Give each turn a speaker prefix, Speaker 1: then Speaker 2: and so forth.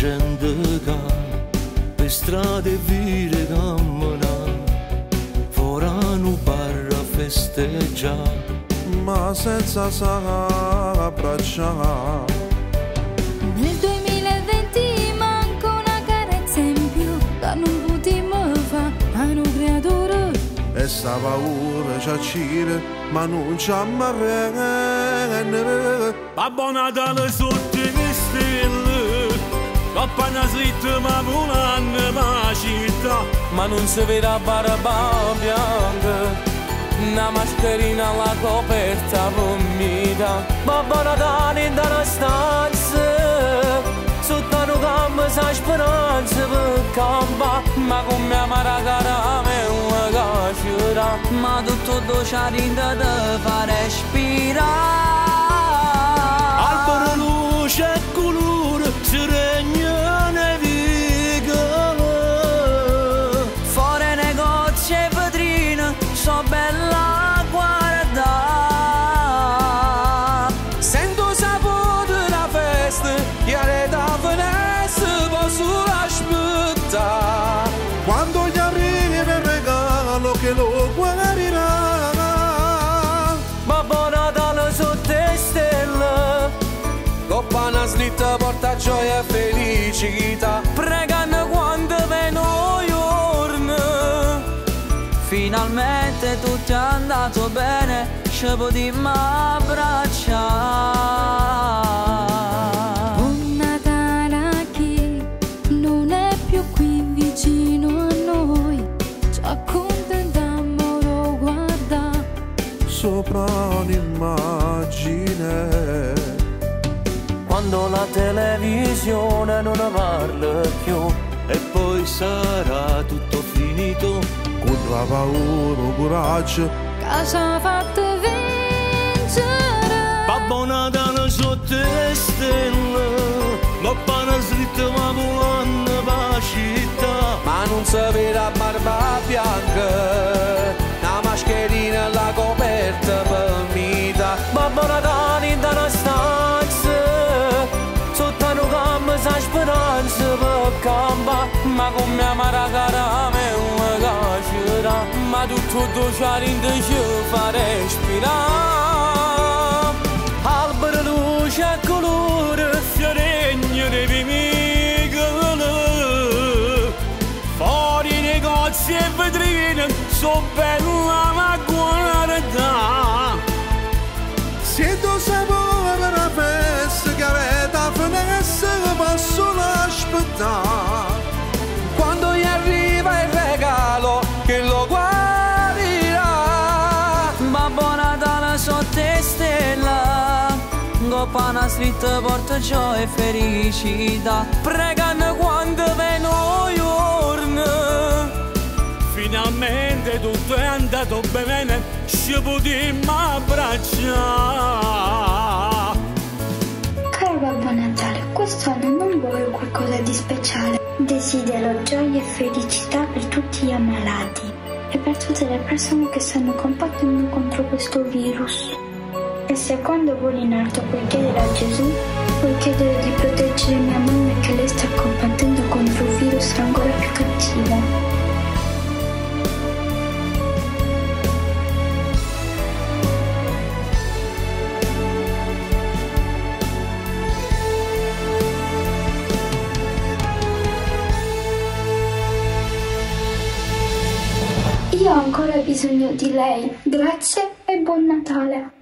Speaker 1: gente che per strade vire cammina, fuori un bar a festeggiare,
Speaker 2: ma senza s'abbracciare.
Speaker 3: Nel 2020 manca una carezza in più, che non potremmo fare a un creatore.
Speaker 2: E sta paura ci accire, ma non ci ammarrene.
Speaker 1: Babbo Natale sotto le stelle, campana slitta ma volando la città,
Speaker 4: ma non si vede la barba bianca, una mascherina alla coperta vomita. Babbo Natale in una stanza, sotto un campo sa speranza per campa, ma con mia maracara me una cacciura, ma tutto docciare da te fa respirare.
Speaker 1: albero luce e colore si regna ne vigore,
Speaker 4: Fuori negozi e vetrine, so bella a guardare. Sento sapore della festa, chiare da finestra, posso aspettare.
Speaker 2: Quando gli arriva il regalo che lo guarirà.
Speaker 4: Babbo Natale sotto le stelle, coppa una slitta porta gioia e felicità, pregando quando vengono i giorni. Finalmente tutto è andato bene, ci potremmo abbracciare.
Speaker 3: Buon Natale a chi non è più qui vicino a noi, ci accontentiamo lo guarda.
Speaker 2: Sopra un'immagine,
Speaker 4: Quando la televisione non parla più,
Speaker 1: e poi sarà tutto finito.
Speaker 2: con la paura, coraggio,
Speaker 3: Che ci ha fatto vincere.
Speaker 1: Babbo Natale sotto le stelle, campana slitta ma volando la città,
Speaker 4: ma non si vede la barba bianca, una mascherina alla coperta vomita. Babbo Natale in una stanza, sotto un campo sa speranza per campa, ma con mia maracara me una cacciura, ma tutto docciare in te ci fa respirare. Albero luce e colore,
Speaker 1: regna ne vigore, fuori negozi e vetrine, so bella ma guarda.
Speaker 2: sento sapore della festa che da finestra posso aspettare.
Speaker 4: quando gli arriva il regalo che lo guarirà. Babbo Natale sotto le stelle, coppa una slitta porta gioia e felicità, pregando quando vengono i giorni.
Speaker 1: Finalmente tutto è andato bene, ci potremmo abbracciare.
Speaker 5: Caro Babbo Natale, quest'anno non voglio qualcosa di speciale. Desidero gioia e felicità per tutti gli ammalati e per tutte le persone che stanno combattendo contro questo virus. E se quando voli in alto puoi chiedere a Gesù, puoi chiedere di proteggere mia mamma che lei sta combattendo contro un virus ancora più cattivo. Io ho ancora bisogno di lei. Grazie e buon Natale.